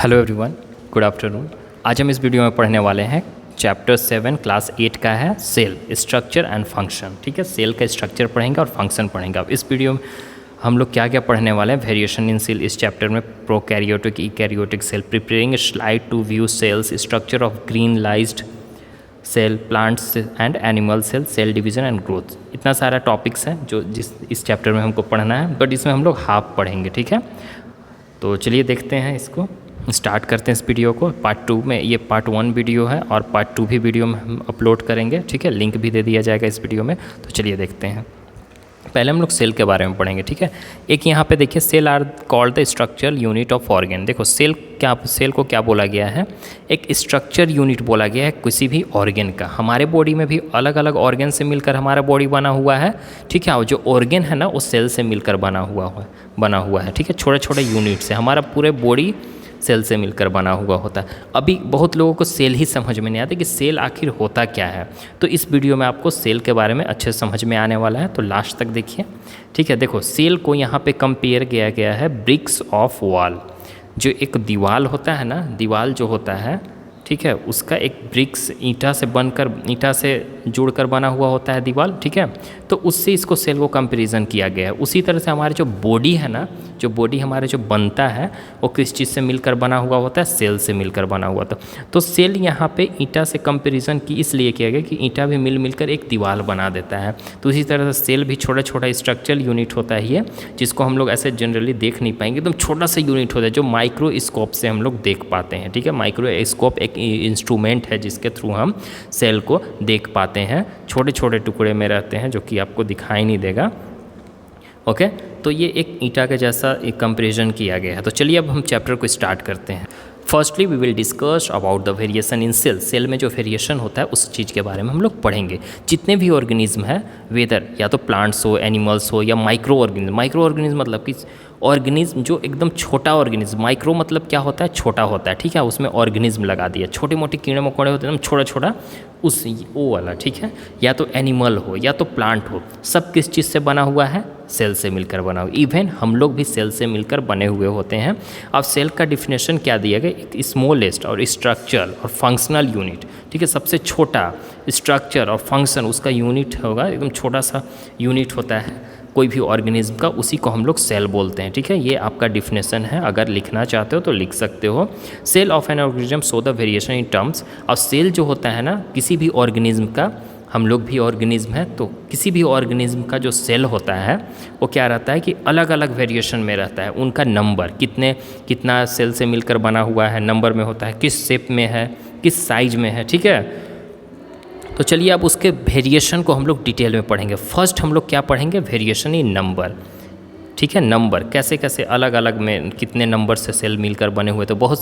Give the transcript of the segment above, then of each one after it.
Hello everyone, good afternoon. आज हम इस वीडियो में पढ़ने वाले हैं चैप्टर 7 क्लास 8 का है सेल स्ट्रक्चर एंड फंक्शन। ठीक है, सेल का स्ट्रक्चर पढ़ेंगे और फंक्शन पढ़ेंगे। अब इस वीडियो में हम लोग क्या क्या पढ़ने वाले हैं, वेरिएशन इन सेल इस चैप्टर में, prokaryotic eukaryotic cell, preparing slide to view cells, structure of generalised cell, plants and animal cell, cell division and growth. इतना सारा टॉपिक्स हैं जो इस चैप्टर में हमको पढ़ना है, बट इसमें हम लोग हाफ पढ़ेंगे। ठीक है, तो चलिए देखते हैं, इसको स्टार्ट करते हैं इस वीडियो को। पार्ट 2 में, ये पार्ट 1 वीडियो है और पार्ट 2 भी वीडियो में हम अपलोड करेंगे। ठीक है, लिंक भी दे दिया जाएगा इस वीडियो में। तो चलिए देखते हैं। पहले हम लोग सेल के बारे में पढ़ेंगे। ठीक है, एक यहाँ पे देखिए, cell are called the structural unit of organ. देखो सेल को क्या बोला गया है, एक स्ट्रक्चर यूनिट बोला गया है किसी भी ऑर्गेन का। हमारे बॉडी में भी अलग अलग ऑर्गेन से मिलकर हमारा बॉडी बना हुआ है। ठीक है, और जो ऑर्गेन है ना, वो सेल से मिलकर बना हुआ है। ठीक है, छोटे छोटे यूनिट से हमारा पूरे बॉडी सेल से मिलकर बना हुआ होता है। अभी बहुत लोगों को सेल ही समझ में नहीं आता कि सेल आखिर होता क्या है, तो इस वीडियो में आपको सेल के बारे में अच्छे से समझ में आने वाला है, तो लास्ट तक देखिए। ठीक है, देखो सेल को यहाँ पे कंपेयर किया गया है ब्रिक्स ऑफ वॉल। जो एक दीवार होता है ना, दीवार जो होता है, ठीक है, उसका एक ब्रिक्स ईंटा से जुड़कर बना हुआ होता है दीवार। ठीक है, तो उससे इसको सेल को कंपैरिजन किया गया है। उसी तरह से हमारे जो बॉडी है ना, जो बॉडी हमारे जो बनता है, वो किस चीज़ से मिलकर बना हुआ होता है, सेल से मिलकर बना हुआ था। तो सेल यहाँ पे ईंटा से कंपैरिजन की इसलिए किया गया कि ईंटा भी मिलकर एक दीवार बना देता है। तो इसी तरह से सेल भी छोटा छोटा स्ट्रक्चरल यूनिट होता है ये, जिसको हम लोग ऐसे जनरली देख नहीं पाएंगे। एकदम छोटा सा यूनिट होता है जो माइक्रोस्कोप से हम लोग देख पाते हैं। ठीक है, माइक्रोस्कोप एक इंस्ट्रूमेंट है जिसके थ्रू हम सेल को देख पाते हैं। छोटे छोटे टुकड़े में रहते हैं जो कि आपको दिखाई नहीं देगा। ओके, तो ये एक ईंटा के जैसा एक कंपैरिजन किया गया है। तो चलिए अब हम चैप्टर को स्टार्ट करते हैं। Firstly we will discuss about the variation in cell. Cell में जो वेरिएशन होता है उस चीज़ के बारे में हम लोग पढ़ेंगे। जितने भी ऑर्गेनिज्म है, वेदर या तो प्लांट्स हो, एनिमल्स हो, या माइक्रो ऑर्गेनिज्म मतलब कि ऑर्गेनिज्म जो एकदम छोटा ऑर्गेनिज्म। माइक्रो मतलब क्या होता है, छोटा होता है। ठीक है, उसमें ऑर्गेनिज्म लगा दिया। छोटे मोटे कीड़े मकोड़े होते हैं एकदम छोटा छोटा, वो वाला। ठीक है, या तो एनिमल हो या तो प्लांट हो, सब किस चीज़ से बना हुआ है, सेल से मिलकर बना हुआ। इवन हम लोग भी सेल से मिलकर बने हुए होते हैं। अब सेल का डिफिनेशन क्या दिया गया, एक स्मॉलेस्ट और स्ट्रक्चरल और फंक्शनल यूनिट। ठीक है, सबसे छोटा स्ट्रक्चर और फंक्शन उसका यूनिट होगा, एकदम छोटा सा यूनिट होता है कोई भी ऑर्गेनिज्म का, उसी को हम लोग सेल बोलते हैं। ठीक है, ये आपका डिफिनेशन है, अगर लिखना चाहते हो तो लिख सकते हो। Cell of an organism show the variation in terms. और सेल जो होता है ना किसी भी ऑर्गेनिज्म का, हम लोग भी ऑर्गेनिज्म है, तो किसी भी ऑर्गेनिज्म का जो सेल होता है वो क्या रहता है कि अलग अलग वेरिएशन में रहता है। उनका नंबर कितना सेल से मिलकर बना हुआ है, नंबर में होता है, किस शेप में है, किस साइज में है। ठीक है, तो चलिए अब उसके वेरिएशन को हम लोग डिटेल में पढ़ेंगे। फर्स्ट हम लोग क्या पढ़ेंगे, वेरिएशन इन नंबर। ठीक है, नंबर कैसे कैसे अलग अलग में कितने नंबर से सेल मिलकर बने हुए। तो बहुत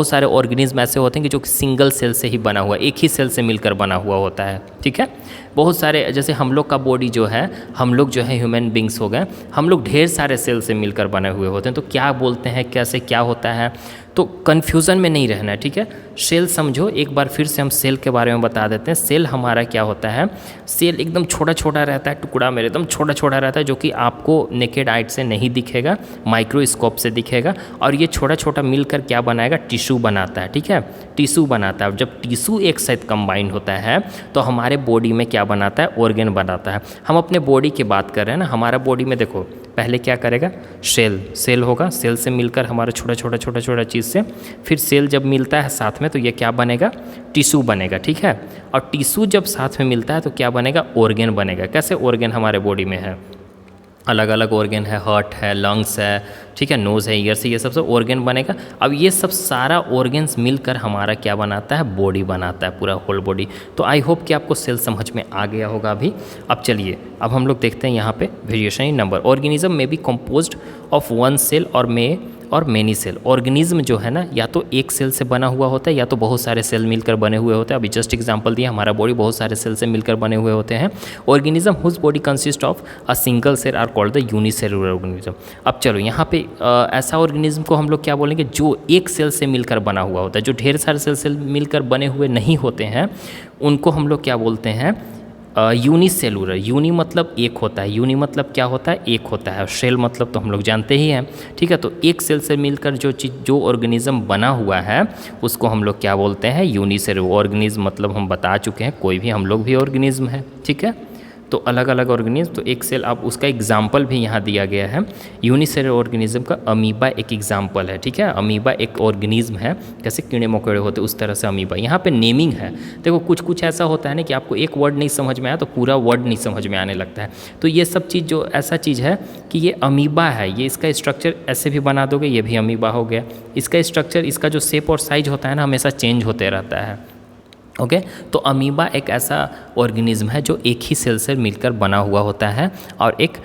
सारे ऑर्गेनिज्म ऐसे होते हैं कि जो सिंगल सेल से ही बना हुआ, एक ही सेल से मिलकर बना हुआ होता है। ठीक है, बहुत सारे, जैसे हम लोग का बॉडी जो है, हम लोग जो है ह्यूमन बींग्स हो गए, हम लोग ढेर सारे सेल से मिलकर बने हुए होते हैं। तो क्या बोलते हैं, कैसे क्या होता है, तो कन्फ्यूज़न में नहीं रहना है। ठीक है, सेल समझो, एक बार फिर से हम सेल के बारे में बता देते हैं। सेल हमारा क्या होता है, सेल एकदम छोटा छोटा रहता है, टुकड़ा में एकदम छोटा छोटा रहता है, जो कि आपको नेकेड आइट से नहीं दिखेगा, माइक्रोस्कोप से दिखेगा। और ये छोटा छोटा मिलकर क्या बनाएगा, टिश्यू बनाता है। ठीक है, टिश्यू बनाता है। जब टिश्यू एक साथ कंबाइंड होता है तो हमारे बॉडी में क्या बनाता है, ऑर्गेन बनाता है। हम अपने बॉडी की बात कर रहे हैं ना, हमारा बॉडी में देखो पहले क्या करेगा, सेल होगा, सेल से मिलकर हमारा छोटा छोटा चीज़ से, फिर सेल जब मिलता है साथ में तो ये क्या बनेगा, टिश्यू बनेगा। ठीक है, और टिश्यू जब साथ में मिलता है तो क्या बनेगा, ऑर्गेन बनेगा। कैसे ऑर्गेन हमारे बॉडी में है, अलग अलग ऑर्गेन है, हार्ट है, लंग्स है, ठीक है, नोज़ है, ईयर्स है, ये सब ऑर्गेन बनेगा। अब ये सब सारा ऑर्गेन्स मिलकर हमारा क्या बनाता है, बॉडी बनाता है, पूरा होल बॉडी। तो आई होप कि आपको सेल समझ में आ गया होगा अभी। अब चलिए अब हम लोग देखते हैं यहाँ पे वेरिएशन इन नंबर। ऑर्गेनिज्म में be composed of one cell और मेनी सेल। ऑर्गेनिज्म जो है ना, या तो एक सेल से बना हुआ होता है या तो बहुत सारे सेल मिलकर बने हुए होते हैं। अभी जस्ट एग्जांपल दिया, हमारा बॉडी बहुत सारे सेल से मिलकर बने हुए होते हैं। Organism whose body consist of a single cell are called the unicellular organism. अब चलो यहाँ पे ऐसा ऑर्गेनिज्म को हम लोग क्या बोलेंगे, जो एक सेल से मिलकर बना हुआ होता है। जो ढेर सारे सेल से मिलकर बने हुए नहीं होते हैं उनको हम लोग क्या बोलते हैं, यूनिसेलुलर, यूनि मतलब एक होता है, यूनि मतलब क्या होता है, एक होता है, और सेल मतलब तो हम लोग जानते ही हैं, ठीक है। तो एक सेल से मिलकर जो चीज़, जो ऑर्गेनिज्म बना हुआ है उसको हम लोग क्या बोलते हैं, यूनिसेलुलर। ऑर्गेनिज्म मतलब हम बता चुके हैं, कोई भी हम लोग भी ऑर्गेनिज्म है, ठीक है। तो अलग अलग ऑर्गेनिज्म, तो एक सेल, आप उसका एग्जाम्पल भी यहाँ दिया गया है। यूनिसेलुलर ऑर्गेनिज्म का अमीबा एक एग्जाम्पल है, ठीक है। अमीबा एक ऑर्गेनिज्म है, कैसे कीड़े मकोड़े होते उस तरह से अमीबा। यहाँ पे नेमिंग है, देखो कुछ कुछ ऐसा होता है ना कि आपको एक वर्ड नहीं समझ में आया तो पूरा वर्ड नहीं समझ में आने लगता है। तो ये सब चीज़ जो ऐसा चीज़ है कि ये अमीबा है, ये इसका स्ट्रक्चर ऐसे भी बना दोगे, ये भी अमीबा हो गया। इसका स्ट्रक्चर, इसका जो शेप और साइज होता है ना, हमेशा चेंज होते रहता है, ओके। तो अमीबा एक ऐसा ऑर्गेनिज्म है जो एक ही सेल से मिलकर बना हुआ होता है। और एक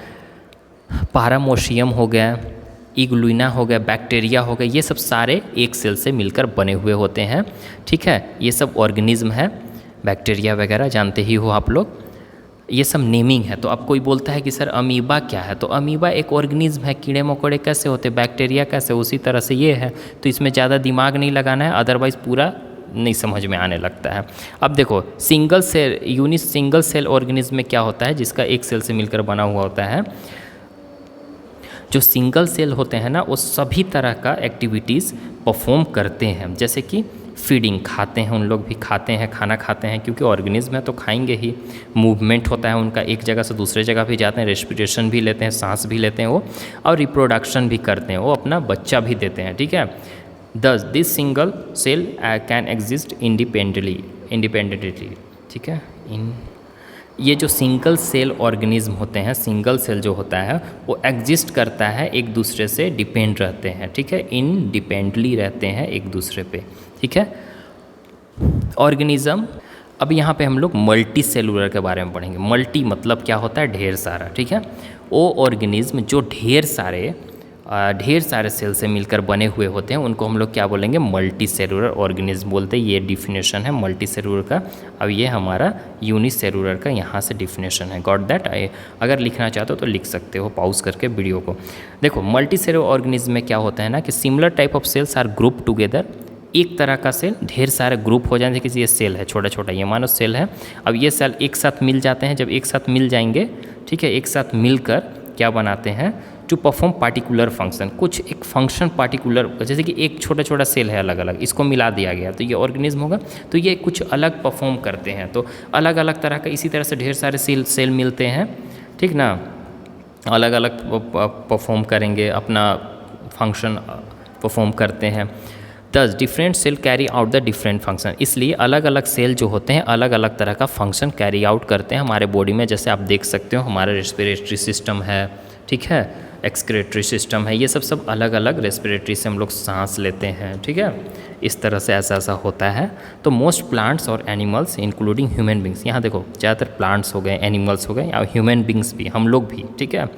पैरामोशियम हो गया, इग्लुइना हो गया, बैक्टीरिया हो गया, ये सब सारे एक सेल से मिलकर बने हुए होते हैं, ठीक है। ये सब ऑर्गेनिज्म है, बैक्टीरिया वगैरह जानते ही हो आप लोग, ये सब नेमिंग है। तो अब कोई बोलता है कि सर अमीबा क्या है, तो अमीबा एक ऑर्गेनिज्म है। कीड़े मकोड़े कैसे होते, बैक्टीरिया कैसे, उसी तरह से ये है। तो इसमें ज़्यादा दिमाग नहीं लगाना है, अदरवाइज़ पूरा नहीं समझ में आने लगता है। अब देखो single cell, single cell organism में क्या होता है, जिसका एक सेल से मिलकर बना हुआ होता है। जो सिंगल सेल होते हैं ना, वो सभी तरह का एक्टिविटीज़ परफॉर्म करते हैं, जैसे कि फीडिंग, खाते हैं, उन लोग भी खाते हैं, खाना खाते हैं, क्योंकि ऑर्गेनिज्म है तो खाएंगे ही। मूवमेंट होता है उनका, एक जगह से दूसरे जगह भी जाते हैं, रेस्पिरेशन भी लेते हैं, सांस भी लेते हैं वो, और रिप्रोडक्शन भी करते हैं, वो अपना बच्चा भी देते हैं, ठीक है। Thus this single cell can exist independently, ठीक है। ये जो सिंगल सेल ऑर्गेनिज्म होते हैं, सिंगल सेल जो होता है वो एग्जिस्ट करता है, एक दूसरे से डिपेंड रहते हैं, ठीक है, इंडिपेंडेंटली रहते हैं एक दूसरे पे, ठीक है। ऑर्गेनिज्म, अब यहाँ पे हम लोग मल्टी सेलुलर के बारे में पढ़ेंगे। मल्टी मतलब क्या होता है, ढेर सारा, ठीक है। वो ऑर्गेनिज्म जो ढेर सारे सेल से मिलकर बने हुए होते हैं, उनको हम लोग क्या बोलेंगे, मल्टी सेलुलर ऑर्गेनिज्म बोलते हैं। ये डिफिनेशन है मल्टी सेलुलर का। अब ये हमारा यूनिसेलुलर का यहाँ से डिफिनेशन है। Got that? अगर लिखना चाहते हो तो लिख सकते हो पॉज करके वीडियो को। देखो मल्टी सेलुलर ऑर्गेनिज्म में क्या होता है ना कि similar type of cells are group together. एक तरह का सेल ढेर सारे ग्रुप हो जाते हैं, किसी ये सेल है छोटा छोटा, ये मानो सेल है। अब ये सेल एक साथ मिल जाते हैं, जब एक साथ मिल जाएंगे, ठीक है, एक साथ मिलकर क्या बनाते हैं, टू परफॉर्म पार्टिकुलर फंक्शन, कुछ एक फंक्शन पार्टिकुलर, जैसे कि एक छोटा छोटा सेल है अलग अलग, इसको मिला दिया गया तो ये ऑर्गेनिज्म होगा, तो ये कुछ अलग परफॉर्म करते हैं। तो अलग अलग तरह का, इसी तरह से ढेर सारे सेल मिलते हैं, ठीक ना, अलग अलग परफॉर्म करेंगे, अपना फंक्शन परफॉर्म करते हैं। Thus different cell carry out the different function, इसलिए अलग अलग सेल जो होते हैं अलग अलग तरह का फंक्शन कैरी आउट करते हैं हमारे बॉडी में। जैसे आप देख सकते हो हमारा रेस्पिरेटरी सिस्टम है, ठीक है, एक्सक्रेटरी सिस्टम है, ये सब अलग अलग, रेस्पिरेटरी से हम लोग सांस लेते हैं, ठीक है, इस तरह से ऐसा होता है। तो मोस्ट प्लांट्स और एनिमल्स इंक्लूडिंग ह्यूमन बींग्स, यहाँ देखो ज़्यादातर प्लांट्स हो गए, एनिमल्स हो गए, या ह्यूमन बींग्स भी, हम लोग भी, ठीक है,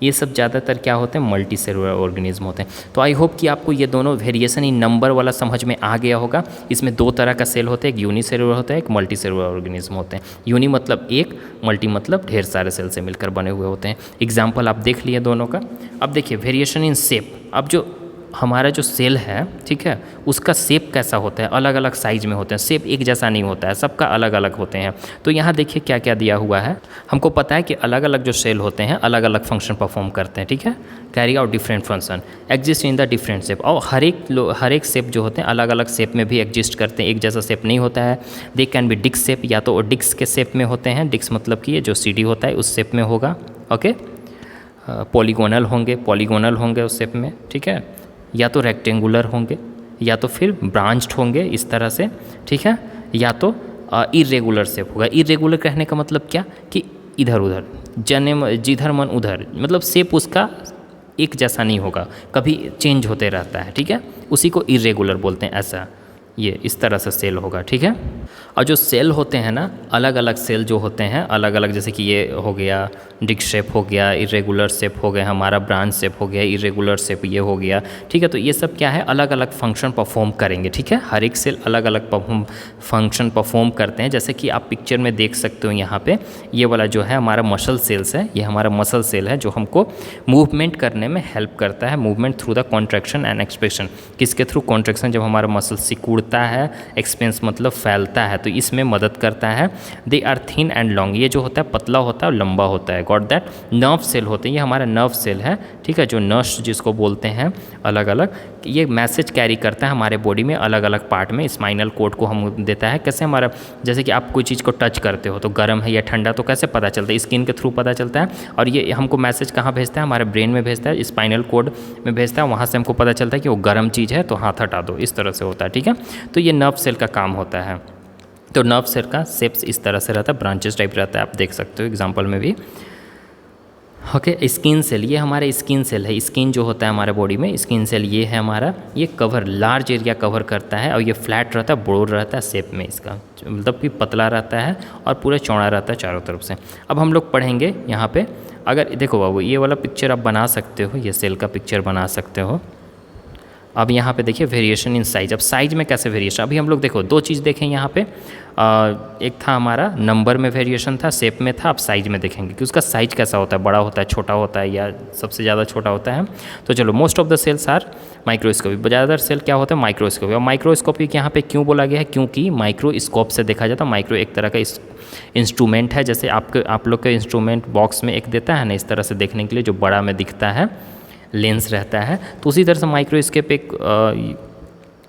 ये सब ज़्यादातर क्या होते हैं, मल्टी सेलुलर ऑर्गेनिज्म होते हैं। तो आई होप कि आपको ये दोनों वेरिएशन इन नंबर वाला समझ में आ गया होगा। इसमें दो तरह का सेल होते हैं, एक यूनिसेलुलर होता है, एक मल्टी सेलुलर ऑर्गेनिज्म होते हैं। यूनि मतलब एक, मल्टी मतलब ढेर सारे सेल से मिलकर बने हुए होते हैं। एग्जाम्पल आप देख लिए दोनों का। अब देखिए वेरिएशन इन शेप, अब जो हमारा जो सेल है, ठीक है, उसका शेप कैसा होता है, अलग अलग साइज में होते हैं, शेप एक जैसा नहीं होता है, सबका अलग अलग होते हैं। तो यहाँ देखिए क्या क्या दिया हुआ है, हमको पता है कि अलग अलग जो सेल होते हैं अलग अलग फंक्शन परफॉर्म करते हैं, ठीक है, carry out different function, exist in the different shape, और हर एक शेप जो होते हैं अलग अलग शेप में भी एग्जिस्ट करते हैं, एक जैसा शेप नहीं होता है। They can be disc shape, या तो डिस्क के शेप में होते हैं, डिस्क मतलब कि ये जो सीडी होता है उस शेप में होगा, ओके, पॉलीगोनल होंगे उस शेप में, ठीक है, या तो रेक्टेंगुलर होंगे, या तो फिर ब्रांच्ड होंगे इस तरह से, ठीक है, या तो इरेगुलर शेप होगा। इरेगुलर कहने का मतलब क्या कि इधर उधर, जिधर मन उधर, मतलब शेप उसका एक जैसा नहीं होगा, कभी चेंज होते रहता है, ठीक है, उसी को इरेगुलर बोलते हैं। ऐसा ये इस तरह से सेल होगा, ठीक है। और जो सेल होते हैं ना, अलग अलग सेल जो होते हैं अलग अलग, जैसे कि ये हो गया डिस्क शेप हो गया, इरेगुलर शेप हो गया, हमारा ब्रांच शेप हो गया, इरेगुलर शेप ये हो गया, ठीक है। तो ये सब क्या है, अलग अलग फंक्शन परफॉर्म करेंगे, ठीक है, हर एक सेल अलग अलग फंक्शन परफॉर्म करते हैं। जैसे कि आप पिक्चर में देख सकते हो यहाँ पे, ये वाला जो है हमारा मसल सेल्स है, ये हमारा मसल सेल है जो हमको मूवमेंट करने में हेल्प करता है, movement through the contraction and expansion. किसके थ्रू, कॉन्ट्रैक्शन, जब हमारा मसल सिकुड़ता फूलता है, एक्सपेंस मतलब फैलता है, तो इसमें मदद करता है। They are thin and long, ये जो होता है पतला होता है और लंबा होता है। Got that. नर्व सेल होते हैं, ये हमारा नर्व सेल है, ठीक है, जो नर्व्स जिसको बोलते हैं अलग अलग, ये मैसेज कैरी करता है हमारे बॉडी में अलग अलग पार्ट में। स्पाइनल कोड को हम देता है, कैसे हमारा, जैसे कि आप कोई चीज़ को टच करते हो तो गर्म है या ठंडा, तो कैसे पता चलता है, स्किन के थ्रू पता चलता है। और ये हमको मैसेज कहाँ भेजता है, हमारे ब्रेन में भेजता है, स्पाइनल कोड में भेजता है, वहाँ से हमको पता चलता है कि वो गर्म चीज़ है तो हाथ हटा दो, इस तरह से होता है, ठीक है। तो ये नर्व सेल का काम होता है। तो नर्व सेल का शेप्स इस तरह से रहता है, ब्रांचेस टाइप रहता है, आप देख सकते हो एग्जाम्पल में भी। ओके, स्किन सेल, ये हमारे स्किन सेल है। स्किन जो होता है हमारे बॉडी में, स्किन सेल ये है हमारा, ये कवर लार्ज एरिया कवर करता है और ये फ्लैट रहता है, ब्रॉड रहता है शेप में, इसका मतलब कि पतला रहता है और पूरा चौड़ा रहता है चारों तरफ से। अब हम लोग पढ़ेंगे यहाँ पे, अगर देखो बाबू ये वाला पिक्चर आप बना सकते हो, ये सेल का पिक्चर बना सकते हो। अब यहाँ पे देखिए वेरिएशन इन साइज। अब साइज में कैसे वेरिएशन, अभी हम लोग देखो दो चीज़ देखें यहाँ पे, एक था हमारा नंबर में वेरिएशन था, शेप में था। अब साइज में देखेंगे कि उसका साइज कैसा होता है, बड़ा होता है, छोटा होता है या सबसे ज़्यादा छोटा होता है। तो चलो, most of the cells are microscopic, ज़्यादातर सेल क्या होता है माइक्रोस्कोपिक। और माइक्रोस्कोपिक यहाँ पे क्यों बोला गया है, क्योंकि माइक्रोस्कोप से देखा जाता है। माइक्रो एक तरह का इंस्ट्रूमेंट है, जैसे आप लोग के इंस्ट्रूमेंट बॉक्स में एक देता है ना, इस तरह से देखने के लिए जो बड़ा में दिखता है, लेंस रहता है, तो उसी तरह से माइक्रोस्कोप एक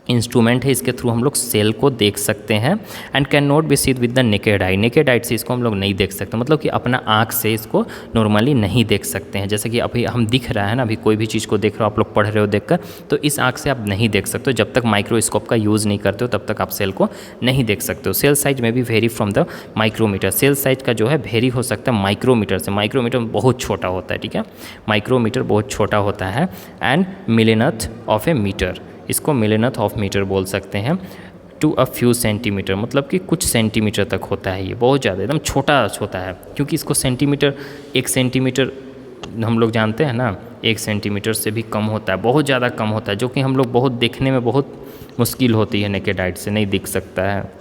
इंस्ट्रूमेंट है, इसके थ्रू हम लोग सेल को देख सकते हैं। And can not be seed with the naked eye, naked eye से इसको हम लोग नहीं देख सकते, मतलब कि अपना आँख से इसको नॉर्मली नहीं देख सकते हैं। जैसे कि अभी हम दिख रहा है ना, अभी कोई भी चीज़ को देख रहे हो, आप लोग पढ़ रहे हो देखकर, तो इस आँख से आप नहीं देख सकते हो। जब तक माइक्रोस्कोप का यूज़ नहीं करते हो तब तक आप सेल को नहीं देख सकते हो। सेल साइज में भी vary from the micrometer, cell size का जो है वेरी हो सकता है माइक्रोमीटर से। माइक्रोमीटर बहुत छोटा होता है, ठीक है, माइक्रोमीटर बहुत छोटा होता है। एंड मिलियनथ ऑफ ए मीटर, इसको मिलियनथ ऑफ मीटर बोल सकते हैं। टू अ फ्यू सेंटीमीटर, मतलब कि कुछ सेंटीमीटर तक होता है, ये बहुत ज़्यादा एकदम छोटा होता है, क्योंकि इसको सेंटीमीटर, 1 सेंटीमीटर हम लोग जानते हैं ना, 1 सेंटीमीटर से भी कम होता है, बहुत ज़्यादा कम होता है, जो कि हम लोग बहुत देखने में बहुत मुश्किल होती है, नेकेड आई से नहीं दिख सकता है।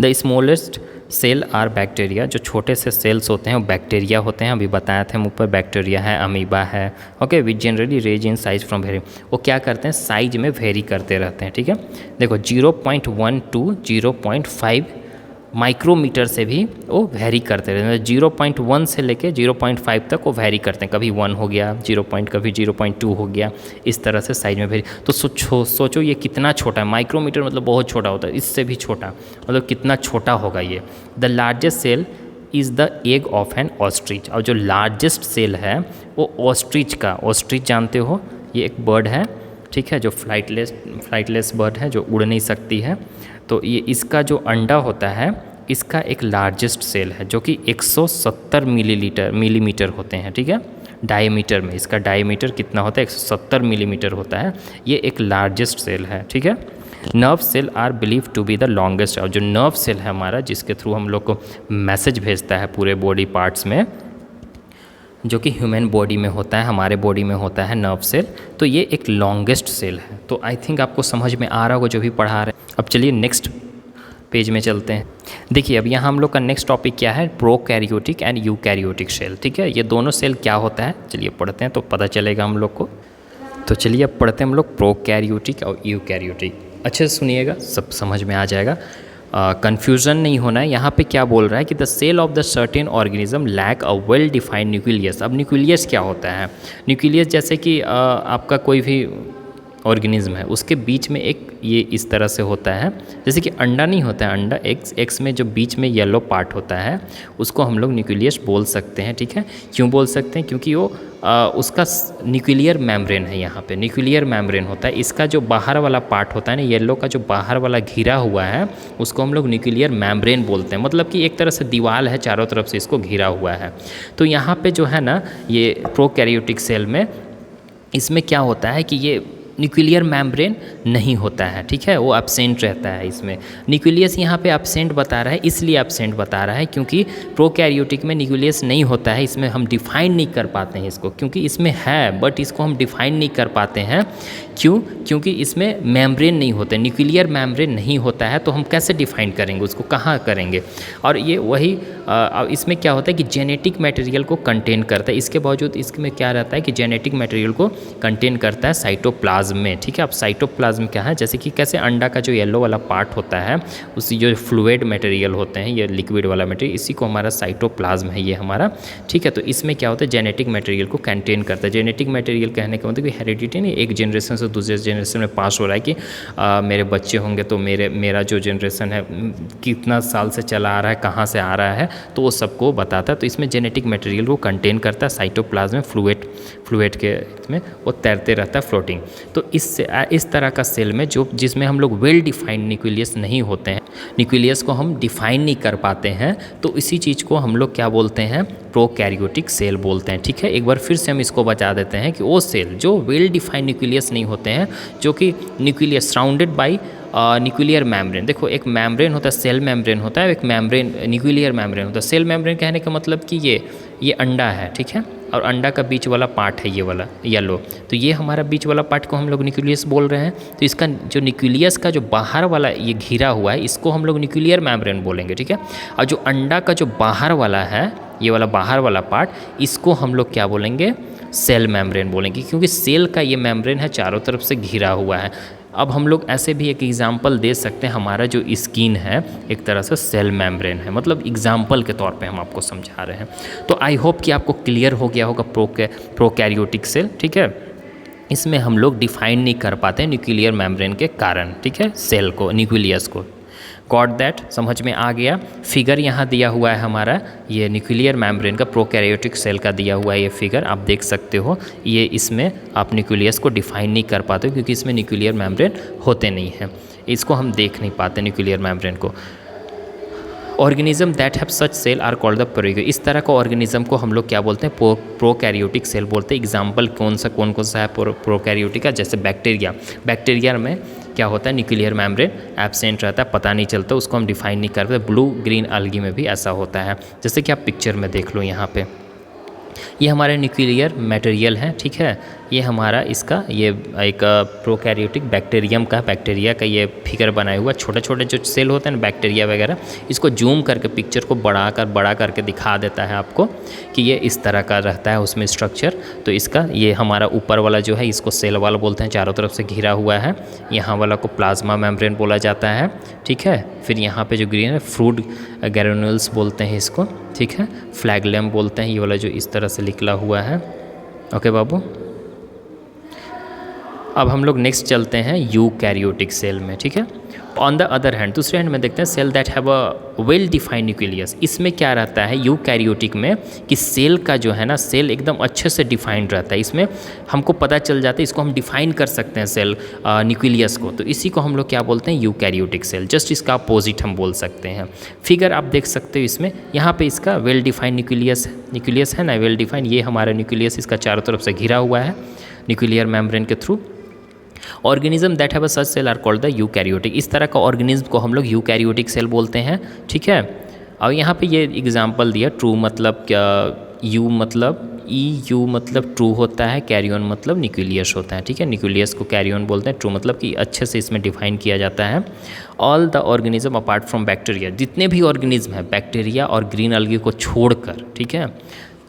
The smallest cell are bacteria, जो छोटे से सेल्स होते हैं वो बैक्टीरिया होते हैं। अभी बताया था हम ऊपर, बैक्टीरिया है, अमीबा है, okay, which generally range in size from very, वो क्या करते हैं साइज में वेरी करते रहते हैं, ठीक है। देखो 0.1 टू 0.5 माइक्रोमीटर से भी वो वेरी करते रहते हैं। 0.1 से लेके 0.5 तक वो वेरी करते हैं, कभी 1 हो गया 0. कभी 0.2 हो गया, इस तरह से साइज में वेरी। तो सोचो ये कितना छोटा है, माइक्रोमीटर मतलब बहुत छोटा होता है, इससे भी छोटा, मतलब कितना छोटा होगा ये। The largest cell is the egg of an ostrich, और जो लार्जेस्ट सेल है वो ऑस्ट्रिच का, ऑस्ट्रिच जानते हो ये एक बर्ड है, ठीक है, जो फ्लाइटलेस बर्ड है, जो उड़ नहीं सकती है। तो ये इसका जो अंडा होता है, इसका एक लार्जेस्ट सेल है, जो कि 170 मिलीमीटर होते हैं, ठीक है, डायमीटर में। इसका डायमीटर कितना होता है, 170 मिलीमीटर होता है, ये एक लार्जेस्ट सेल है, ठीक है। Nerve cell are believe to be the longest, और जो नर्व सेल है हमारा, जिसके थ्रू हम लोग को मैसेज भेजता है पूरे बॉडी पार्ट्स में, जो कि ह्यूमन बॉडी में होता है, हमारे बॉडी में होता है नर्व सेल, तो ये एक लॉन्गेस्ट सेल है। तो आई थिंक आपको समझ में आ रहा होगा जो भी पढ़ा रहे हैं। अब चलिए नेक्स्ट पेज में चलते हैं। देखिए अब यहाँ हम लोग का नेक्स्ट टॉपिक क्या है, प्रोकैरियोटिक एंड यूकैरियोटिक सेल, ठीक है। ये दोनों सेल क्या होता है, चलिए पढ़ते हैं तो पता चलेगा हम लोग को। तो चलिए अब पढ़ते हैं हम लोग प्रोकैरियोटिक और यूकैरियोटिक। अच्छे से सुनिएगा, सब समझ में आ जाएगा, कन्फ्यूज़न नहीं होना है। यहाँ पे क्या बोल रहा है कि the cell of the certain organism lack a well defined nucleus. अब न्यूक्लियस क्या होता है, न्यूक्लियस जैसे कि आपका कोई भी ऑर्गेनिज्म है, उसके बीच में एक ये इस तरह से होता है, जैसे कि अंडा नहीं होता है, अंडा एक्स में जो बीच में येलो पार्ट होता है, उसको हम लोग न्यूक्लियस बोल सकते हैं, ठीक है। क्यों बोल सकते हैं, क्योंकि वो उसका न्यूक्लियर मेम्ब्रेन है, यहाँ पे न्यूक्लियर मेम्ब्रेन होता है। इसका जो बाहर वाला पार्ट होता है ना, येलो का जो बाहर वाला घिरा हुआ है, उसको हम लोग न्यूक्लियर मेम्ब्रेन बोलते हैं, मतलब कि एक तरह से दीवार है, चारों तरफ से इसको घिरा हुआ है। तो यहाँ पे जो है ना, ये प्रोकैरियोटिक सेल में इसमें क्या होता है कि ये न्यूक्लियर मेम्ब्रेन नहीं होता है, ठीक है, वो एब्सेंट रहता है इसमें। न्यूक्लियस यहाँ पे एब्सेंट बता रहा है, इसलिए एब्सेंट बता रहा है क्योंकि प्रोकैरियोटिक में न्यूक्लियस नहीं होता है, इसमें हम डिफाइन नहीं कर पाते हैं इसको, क्योंकि इसमें है बट इसको हम डिफाइन नहीं कर पाते हैं। क्यों, क्योंकि इसमें मेम्ब्रेन नहीं होता, न्यूक्लियर मेम्ब्रेन नहीं होता है, तो हम कैसे डिफाइन करेंगे उसको, कहाँ करेंगे। और ये वही इसमें क्या होता है कि जेनेटिक मटेरियल को कंटेन करता है, इसके बावजूद इसमें क्या रहता है कि जेनेटिक मटेरियल को कंटेन करता है साइटोप्लाज्म साइटोप्लाज्म में, ठीक है। अब साइटोप्लाज्म क्या है, जैसे कि कैसे अंडा का जो येलो वाला पार्ट होता है, उसी जो फ्लूइड मटेरियल होते हैं, ये लिक्विड वाला मटेरियल, इसी को हमारा साइटोप्लाज्म है ये हमारा, ठीक है। तो इसमें क्या होता है, जेनेटिक मटेरियल को कंटेन करता है। जेनेटिक मटेरियल कहने का मतलब कि हेरिडिटी नहीं, एक जनरेशन से दूसरे जनरेशन में पास हो रहा है कि मेरे बच्चे होंगे तो मेरा जो जनरेशन है कितना साल से चला आ रहा है, कहाँ से आ रहा है, तो वो सबको बताता है। तो इसमें जेनेटिक मटेरियल को कंटेन करता है साइटोप्लाज्म में, फ्लूइड के में वो तैरते रहता है, फ्लोटिंग। तो इस तरह का सेल में जिसमें हम लोग वेल डिफाइंड न्यूक्लियस नहीं होते हैं, न्यूक्लियस को हम डिफाइन नहीं कर पाते हैं, तो इसी चीज़ को हम लोग क्या बोलते हैं, प्रोकैरियोटिक सेल बोलते हैं, ठीक है। एक बार फिर से हम इसको बता देते हैं कि वो सेल जो वेल डिफाइंड न्यूक्लियस नहीं होते हैं, जो कि nucleus surrounded by nuclear membrane. देखो एक मेम्ब्रेन होता है, सेल मेम्ब्रेन होता है, एक मेम्ब्रेन न्यूक्लियर मेम्ब्रेन होता है। सेल मेम्ब्रेन कहने का मतलब कि ये अंडा है, ठीक है, और अंडा का बीच वाला पार्ट है ये वाला येलो, तो ये हमारा बीच वाला पार्ट को हम लोग न्यूक्लियस बोल रहे हैं। तो इसका जो न्यूक्लियस का जो बाहर वाला ये घिरा हुआ है, इसको हम लोग न्यूक्लियर मेम्ब्रेन बोलेंगे, ठीक है। और जो अंडा का जो बाहर वाला है, ये वाला बाहर वाला पार्ट, इसको हम लोग क्या बोलेंगे, सेल मेम्ब्रेन बोलेंगे, क्योंकि सेल का ये मेम्ब्रेन है चारों तरफ से घिरा हुआ है। अब हम लोग ऐसे भी एक एग्जाम्पल दे सकते हैं, हमारा जो स्किन है एक तरह से सेल मेम्ब्रेन है, मतलब एग्जाम्पल के तौर पे हम आपको समझा रहे हैं। तो आई होप कि आपको क्लियर हो गया होगा प्रोकैरियोटिक सेल, ठीक है। इसमें हम लोग डिफाइन नहीं कर पाते न्यूक्लियर मेम्ब्रेन के कारण, ठीक है, सेल को, न्यूक्लियस को। गॉट दैट, समझ में आ गया। फिगर यहाँ दिया हुआ है हमारा, ये न्यूक्लियर मेम्ब्रेन का, प्रोकैरियोटिक सेल का दिया हुआ है ये फिगर, आप देख सकते हो। ये इसमें आप न्यूक्लियस को डिफाइन नहीं कर पाते क्योंकि इसमें न्यूक्लियर मेम्ब्रेन होते नहीं हैं, इसको हम देख नहीं पाते न्यूक्लियर मेम्ब्रेन को। Organism that have such cell are called the prokaryotic. इस तरह का ऑर्गेनिज्म को हम लोग क्या बोलते हैं, प्रोकैरियोटिक सेल बोलते हैं। एग्जाम्पल कौन सा है प्रोकैरियोटिक का, जैसे बैक्टीरिया में क्या होता है, न्यूक्लियर मेम्ब्रेन एब्सेंट रहता है, पता नहीं चलता, उसको हम डिफाइन नहीं करते। ब्लू ग्रीन अलगी में भी ऐसा होता है, जैसे कि आप पिक्चर में देख लो यहाँ पे, ये हमारे न्यूक्लियर मटेरियल है, ठीक है। ये हमारा इसका ये एक प्रोकैरियोटिक बैक्टीरिया का ये फिगर बनाया हुआ, छोटे छोटे जो सेल होते हैं ना बैक्टीरिया वगैरह, इसको जूम करके पिक्चर को बड़ा करके दिखा देता है आपको कि ये इस तरह का रहता है उसमें स्ट्रक्चर। तो इसका ये हमारा ऊपर वाला जो है इसको सेल वाला बोलते हैं, चारों तरफ से घिरा हुआ है। यहाँ वाला को प्लाज्मा मेम्ब्रेन बोला जाता है, ठीक है। फिर यहाँ पे जो ग्रीन है फ्रूट ग्रैन्युल्स बोलते हैं इसको, ठीक है। फ्लैगेलम बोलते हैं ये वाला जो इस तरह से निकला हुआ है। ओके बाबू, अब हम लोग नेक्स्ट चलते हैं यूकैरियोटिक सेल में, ठीक है। ऑन द अदर हैंड, दूसरे हैंड में देखते हैं cell that have a well defined nucleus. इसमें क्या रहता है यूकैरियोटिक में कि सेल का जो है ना, सेल एकदम अच्छे से डिफाइंड रहता है, इसमें हमको पता चल जाता है, इसको हम डिफाइन कर सकते हैं सेल न्यूक्लियस को। तो इसी को हम लोग क्या बोलते हैं, यूकैरियोटिक सेल। जस्ट इसका अपोजिट हम बोल सकते हैं। फिगर आप देख सकते हो इसमें, यहाँ पे इसका वेल डिफाइंड न्यूक्लियस है ना, वेल डिफाइंड, ये हमारा न्यूक्लियस इसका चारों तरफ से घिरा हुआ है न्यूक्लियर मेम्ब्रेन के through. Organism that have a such cell are called the eukaryotic. इस तरह का ऑर्गेनिज्म को हम लोग यूकैरियोटिक सेल बोलते हैं, ठीक है। और यहाँ पे ये एग्जांपल दिया, ट्रू मतलब क्या, यू मतलब ट्रू होता है, कैरियन मतलब न्यूक्लियस होता है, ठीक है। न्यूक्लियस को कैरियन बोलते हैं, ट्रू मतलब कि अच्छे से इसमें डिफाइन किया जाता है। All the organism apart from bacteria, जितने भी ऑर्गेनिज्म है बैक्टीरिया और ग्रीन अलगी को छोड़कर, ठीक है,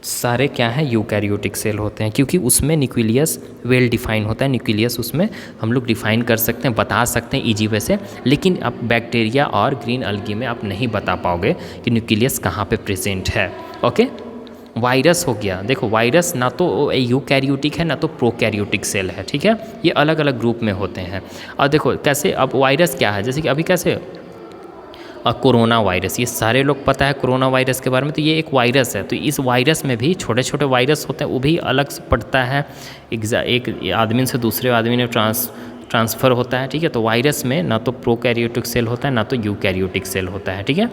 सारे क्या हैं, यूकैरियोटिक सेल होते हैं, क्योंकि उसमें न्यूक्लियस वेल डिफाइन होता है। न्यूक्लियस उसमें हम लोग डिफाइन कर सकते हैं, बता सकते हैं ईजी वे से। लेकिन अब बैक्टीरिया और ग्रीन अलगी में आप नहीं बता पाओगे कि न्यूक्लियस कहाँ पे प्रेजेंट है। ओके, वायरस हो गया, देखो वायरस ना तो यूकैरियोटिक है ना तो प्रोकैरियोटिक सेल है, ठीक है। ये अलग अलग ग्रुप में होते हैं। और देखो कैसे, अब वायरस क्या है, जैसे कि अभी कैसे कोरोना वायरस, ये सारे लोग पता है कोरोना वायरस के बारे में, तो ये एक वायरस है। तो इस वायरस में भी छोटे छोटे वायरस होते हैं, वो भी अलग से पड़ता है, एक आदमी से दूसरे आदमी में ट्रांसफ़र होता है, ठीक है। तो वायरस में ना तो प्रोकैरियोटिक सेल होता है ना तो यूकैरियोटिक सेल होता है, ठीक है।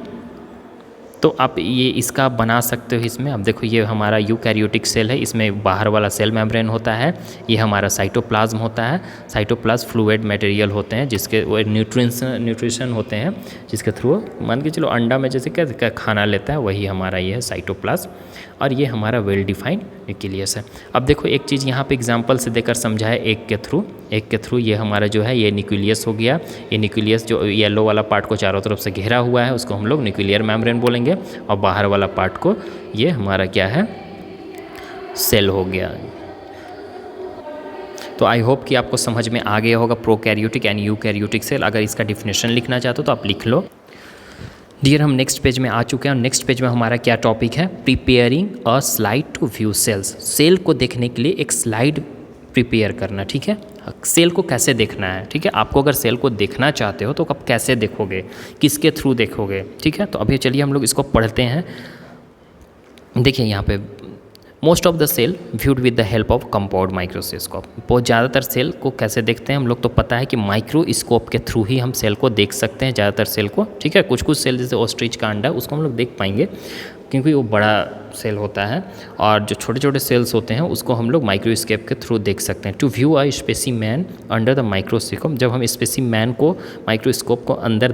तो आप ये इसका बना सकते हो इसमें। अब देखो ये हमारा यूकैरियोटिक सेल है, इसमें बाहर वाला सेल मेम्ब्रेन होता है, ये हमारा साइटोप्लाज्म होता है। साइटोप्लाज्म फ्लूइड मटेरियल होते हैं जिसके वो न्यूट्रिशन होते हैं, जिसके थ्रू मान के चलो अंडा में जैसे क्या खाना लेता है, वही हमारा ये है साइटोप्लाज्म। और ये हमारा वेल डिफाइंड न्यूक्लियस है। अब देखो एक चीज़ यहाँ पे एग्जांपल से देकर समझाए, एक के थ्रू ये हमारा जो है ये न्यूक्लियस हो गया। ये न्यूक्लियस जो येलो वाला पार्ट को चारों तरफ से घेरा हुआ है उसको हम लोग न्यूक्लियर मेम्ब्रेन बोलेंगे, और बाहर वाला पार्ट को ये हमारा क्या है, सेल हो गया। तो आई होप कि आपको समझ में आ गया होगा प्रोकैरियोटिक एंड यूकैरियोटिक सेल। अगर इसका डिफिनेशन लिखना चाहते हो तो आप लिख लो। डियर, हम नेक्स्ट पेज में आ चुके हैं और नेक्स्ट पेज में हमारा क्या टॉपिक है, preparing a slide to view cells. Cell को देखने के लिए एक स्लाइड प्रिपेयर करना, ठीक है। सेल को कैसे देखना है, ठीक है। आपको अगर सेल को देखना चाहते हो तो आप कैसे देखोगे, किसके थ्रू देखोगे, ठीक है। तो अभी चलिए हम लोग इसको पढ़ते हैं। देखिए यहाँ पे most of the cell viewed with the help of compound microscope. बहुत ज़्यादातर सेल को कैसे देखते हैं हम लोग, तो पता है कि माइक्रोस्कोप के थ्रू ही हम सेल को देख सकते हैं ज़्यादातर सेल को, ठीक है। कुछ कुछ सेल जैसे ऑस्ट्रिच का अंडा उसको हम लोग देख पाएंगे क्योंकि वो बड़ा सेल होता है, और जो छोटे छोटे सेल्स होते हैं उसको हम लोग माइक्रोस्कोप के थ्रू देख सकते हैं। To view a specimen under the microscope, जब हम स्पेसिमेन को माइक्रोस्कोप को अंदर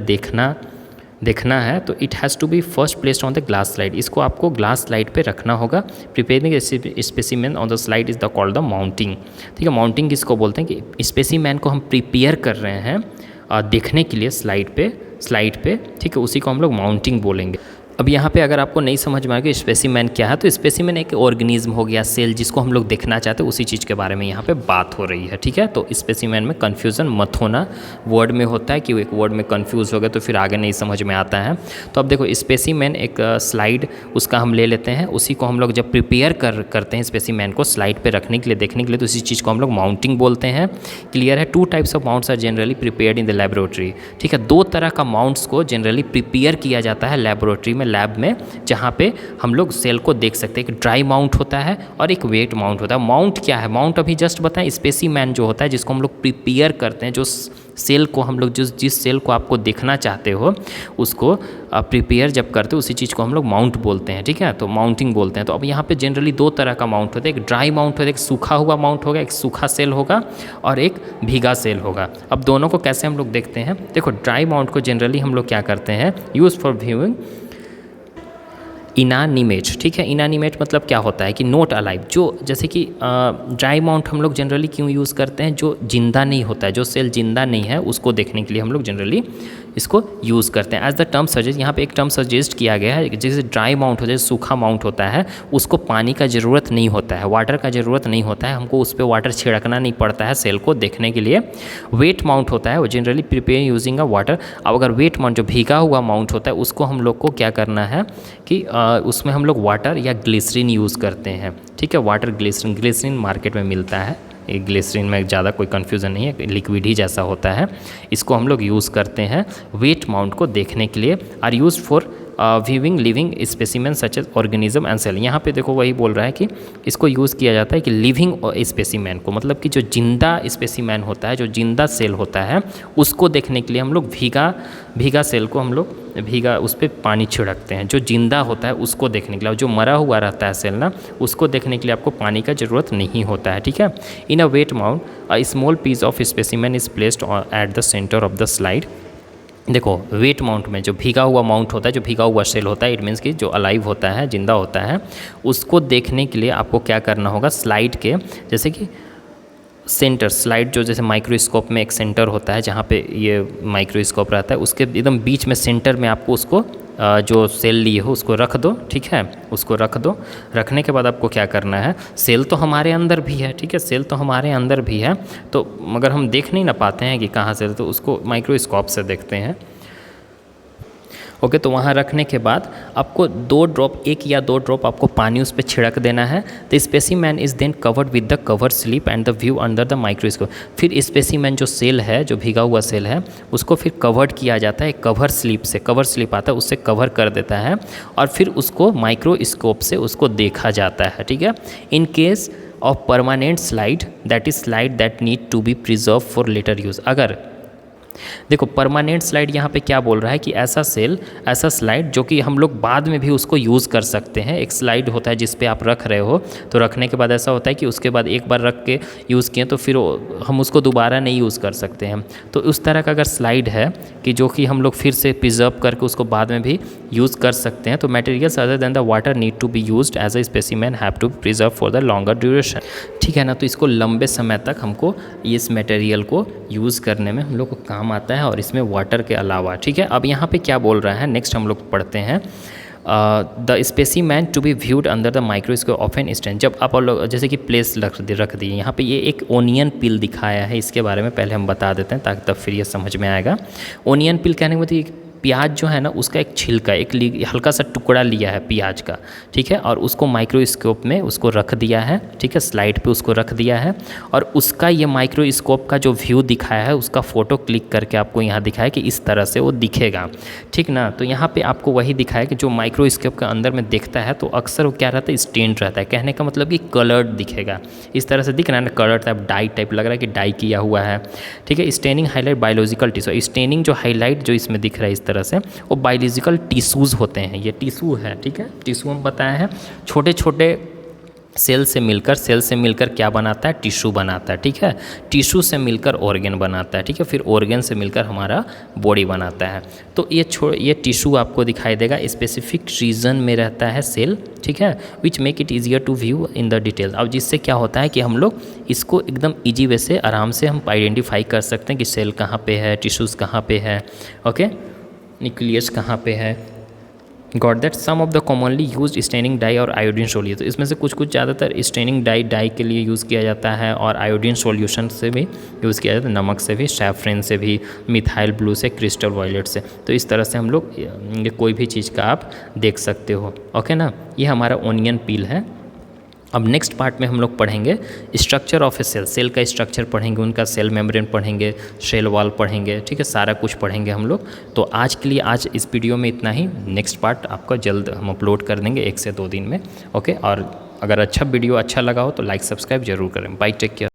देखना है तो it has to be first placed on the glass slide. इसको आपको ग्लास स्लाइड पे रखना होगा। Preparing specimen on the slide is the called the mounting, ठीक है। माउंटिंग किसको बोलते हैं कि स्पेसिमेन को हम प्रिपेयर कर रहे हैं देखने के लिए स्लाइड पे, ठीक है, उसी को हम लोग माउंटिंग बोलेंगे। अब यहाँ पे अगर आपको नहीं समझ में आएगा स्पेसिमेन क्या है, तो स्पेसिमेन एक ऑर्गेनिज्म हो गया, सेल जिसको हम लोग देखना चाहते हैं, उसी चीज़ के बारे में यहाँ पे बात हो रही है, ठीक है। तो स्पेसिमेन में कन्फ्यूज़न मत होना, वर्ड में होता है कि वो एक वर्ड में कन्फ्यूज़ हो गए तो फिर आगे नहीं समझ में आता है। तो अब देखो स्पेसिमेन एक स्लाइड उसका हम ले लेते हैं, उसी को हम लोग जब प्रिपेयर करते हैं स्पेसिमेन को स्लाइड पर रखने के लिए, देखने के लिए, तो इसी चीज़ को हम लोग माउंटिंग बोलते हैं। क्लियर है। 2 types of mounts are generally prepared in the laboratory, ठीक है। 2 तरह का माउंट्स को जनरली प्रिपेयर किया जाता है लेबोरेटरी में, लैब में, जहाँ पे हम लोग सेल को देख सकते हैं। एक ड्राई माउंट होता है और एक वेट माउंट होता है। माउंट क्या है, माउंट अभी जस्ट बताएं, स्पेसिमेन जो होता है जिसको हम लोग प्रिपेयर करते हैं, जो सेल को हम लोग जिस सेल को आपको देखना चाहते हो उसको प्रिपेयर जब करते हो उसी चीज़ को हम लोग माउंट बोलते हैं, ठीक है। तो माउंटिंग बोलते हैं। तो अब यहाँ पे जनरली 2 तरह का माउंट होता है, एक ड्राई माउंट होता है, एक सूखा हुआ माउंट होगा, एक सूखा सेल होगा और एक भीगा सेल होगा। अब दोनों को कैसे हम लोग देखते हैं, देखो ड्राई माउंट को जनरली हम लोग क्या करते हैं, यूज़ फॉर व्यूइंग इनानिमेट, ठीक है। इनानिमेट मतलब क्या होता है कि नॉट अलाइव, जो जैसे कि ड्राई माउंट हम लोग जनरली क्यों यूज़ करते हैं, जो जिंदा नहीं होता है, जो सेल जिंदा नहीं है उसको देखने के लिए हम लोग जनरली इसको यूज़ करते हैं। एज द टर्म सजेस्ट, यहाँ पे एक टर्म सजेस्ट किया गया है, जैसे ड्राई माउंट होता है, सूखा माउंट होता है, उसको पानी का ज़रूरत नहीं होता है, वाटर का ज़रूरत नहीं होता है, हमको उस पर वाटर छिड़कना नहीं पड़ता है सेल को देखने के लिए। वेट माउंट होता है वो generally prepare using a water. अब अगर वेट माउंट जो भीगा हुआ माउंट होता है उसको हम लोग को क्या करना है कि उसमें हम लोग वाटर या ग्लिसरीन यूज़ करते हैं, ठीक है। वाटर ग्लिसरीन मार्केट में मिलता है, ग्लिसरीन में ज़्यादा कोई कन्फ्यूज़न नहीं है, लिक्विड ही जैसा होता है। इसको हम लोग यूज़ करते हैं वेट माउंट को देखने के लिए। Are use for viewing living specimen such as organism and cell. यहाँ पे देखो वही बोल रहा है कि इसको यूज़ किया जाता है कि लिविंग स्पेसिमेन को, मतलब कि जो जिंदा स्पेसिमेन होता है, जो जिंदा सेल होता है, उसको देखने के लिए हम लोग भीगा सेल को हम लोग उस पर पानी छिड़कते हैं। जो जिंदा होता है उसको देखने के लिए, जो मरा हुआ रहता है सेल ना, उसको देखने के लिए आपको पानी का ज़रूरत नहीं होता है, ठीक है। In a wet mount a small piece of specimen is placed at the centre of the slide. देखो वेट माउंट में जो भीगा हुआ माउंट होता है, जो भीगा हुआ सेल होता है, इट मीन्स कि जो अलाइव होता है, जिंदा होता है, उसको देखने के लिए आपको क्या करना होगा, स्लाइड के जैसे कि सेंटर, स्लाइड जो जैसे माइक्रोस्कोप में एक सेंटर होता है जहाँ पे ये माइक्रोस्कोप रहता है, उसके एकदम बीच में सेंटर में आपको उसको जो सेल लिए हो उसको रख दो, ठीक है। उसको रख दो, रखने के बाद आपको क्या करना है, सेल तो हमारे अंदर भी है, ठीक है, सेल तो हमारे अंदर भी है, तो मगर हम देख नहीं ना पाते हैं कि कहाँ से, तो उसको माइक्रोस्कोप से देखते हैं। ओके, तो वहाँ रखने के बाद आपको 2 ड्रॉप, 1 या 2 ड्रॉप आपको पानी उस पर छिड़क देना है। The specimen is then covered with the cover slip and the view under the microscope. फिर स्पेसिमेन जो सेल है, जो भीगा हुआ सेल है, उसको फिर कवर्ड किया जाता है कवर स्लिप से, कवर स्लिप आता है उससे कवर कर देता है और फिर उसको माइक्रोस्कोप से उसको देखा जाता है, ठीक है। In case of permanent slide, that is slide that need to be preserve for later use. अगर देखो परमानेंट स्लाइड यहाँ पे क्या बोल रहा है कि ऐसा सेल, ऐसा स्लाइड जो कि हम लोग बाद में भी उसको यूज़ कर सकते हैं। एक स्लाइड होता है जिस पे आप रख रहे हो, तो रखने के बाद ऐसा होता है कि उसके बाद एक बार रख के यूज़ किए तो फिर हम उसको दोबारा नहीं यूज़ कर सकते हैं। तो उस तरह का अगर स्लाइड है कि जो कि हम लोग फिर से प्रिजर्व करके उसको बाद में भी यूज़ कर सकते हैं, तो materials other than the water need to be used as a specimen have to preserve for the longer duration, ठीक है ना। तो इसको लंबे समय तक हमको इस मटेरियल को यूज़ करने में हम लोग को काम आता है और इसमें वाटर के अलावा, ठीक है। अब यहाँ पे क्या बोल रहा है, नेक्स्ट हम लोग पढ़ते हैं the specimen to be viewed under the microscope of an stain. जब आप लोग जैसे कि प्लेस रख दिए यहाँ पे, ये एक ओनियन पिल दिखाया है, इसके बारे में पहले हम बता देते हैं ताकि तब फिर ये समझ में आएगा। ओनियन पिल कहने का मतलब प्याज जो है ना, उसका एक छिलका, एक हल्का सा टुकड़ा लिया है प्याज का, ठीक है, और उसको माइक्रोस्कोप में उसको रख दिया है, ठीक है, स्लाइड पे उसको रख दिया है, और उसका ये माइक्रोस्कोप का जो व्यू दिखाया है उसका फ़ोटो क्लिक करके आपको यहाँ दिखाया कि इस तरह से वो दिखेगा, ठीक ना। तो यहाँ पे आपको वही दिखाया कि जो माइक्रोस्कोप के अंदर में दिखता है तो अक्सर वो क्या रहता है, स्टेन्ड रहता है। कहने का मतलब कि कलर्ड दिखेगा, इस तरह से दिख रहा है ना, कलर्ड टाइप, डाई टाइप लग रहा है कि डाई किया हुआ है, ठीक है। Staining highlight biological tissue, staining जो हाईलाइट जो इसमें दिख रहा है इस तरह से, वो बायोलॉजिकल टिश्यूज़ होते हैं, ये टिश्यू है, ठीक है। टिश्यू हम बताया है, छोटे छोटे सेल से मिलकर क्या बनाता है, टिश्यू बनाता है, ठीक है। टिश्यू से मिलकर ऑर्गन बनाता है, ठीक है, फिर ऑर्गन से मिलकर हमारा बॉडी बनाता है। तो ये टिश्यू आपको दिखाई देगा, स्पेसिफिक रीजन में रहता है सेल, ठीक है, which make it easier to view in the detail. अब जिससे क्या होता है कि हम लोग इसको एकदम ईजी वे से आराम से हम आइडेंटिफाई कर सकते हैं कि सेल कहाँ पे है, टिश्यूज़ कहाँ पे है, ओके, न्यूक्लियस कहाँ पे है। Got that. Some of the commonly used staining dye और आयोडीन सोल्यूशन, तो इसमें से कुछ ज़्यादातर स्टेनिंग डाई के लिए यूज़ किया जाता है, और आयोडीन सॉल्यूशन से भी यूज़ किया जाता है, नमक से भी, सैफरन से भी, मिथाइल ब्लू से, क्रिस्टल वायलेट से। तो इस तरह से हम लोग ये कोई भी चीज़ का आप देख सकते हो, ओके ना। ये हमारा ओनियन पील है। अब नेक्स्ट पार्ट में हम लोग पढ़ेंगे structure of a cell, cell का स्ट्रक्चर पढ़ेंगे, उनका सेल मेम्ब्रेन पढ़ेंगे, सेल वॉल पढ़ेंगे, ठीक है, सारा कुछ पढ़ेंगे हम लोग। तो आज के लिए आज इस वीडियो में इतना ही, नेक्स्ट पार्ट आपका जल्द हम अपलोड कर देंगे 1 से 2 दिन में, ओके। और अगर वीडियो अच्छा लगा हो तो लाइक सब्सक्राइब जरूर करें। Bye, take care.